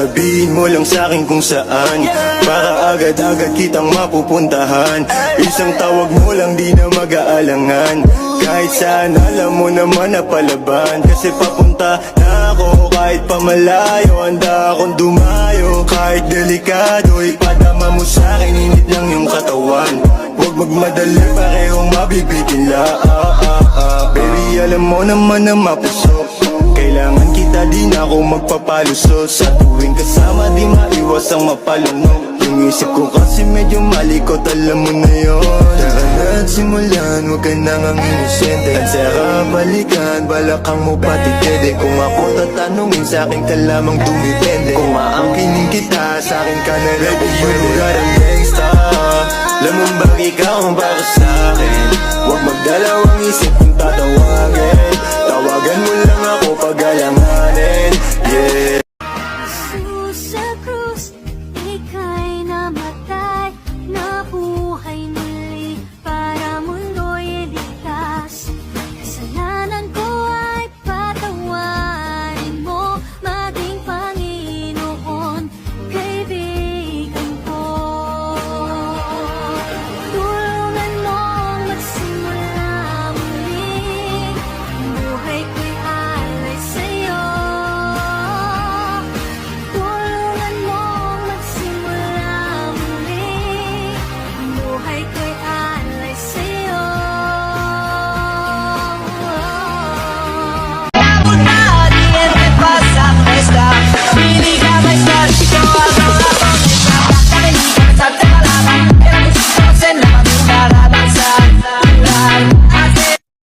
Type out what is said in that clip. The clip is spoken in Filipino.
Sabihin mo lang sa'kin kung saan, para agad-agad kitang mapupuntahan. Isang tawag mo lang di na mag-aalangan. Kahit saan alam mo naman na palaban. Kasi papunta na ako kahit pamalayo. Handa akong dumayo kahit delikado. Ipadama mo sa'kin, init lang yung katawan. Huwag magmadali, parehong mabibitin la. Baby, alam mo naman na mapusok. Kailangan kita, di na ako magpapalusot. Sa tuwing kasama, di maiwas ang mapalunok. Yung isip ko kasi medyo malikot, alam mo na yun. Tara na at simulan, huwag ka nang ang inosente. At saka balikan, balakang mo pati kede. Kung ako tatanungin, sa'kin ka lamang dumipende. Kung maangkinin kita, sa'kin ka na lang pwede. You know that I'm gangsta, alam mo ba ikaw ang para sa'kin. Huwag magdalawang isip kung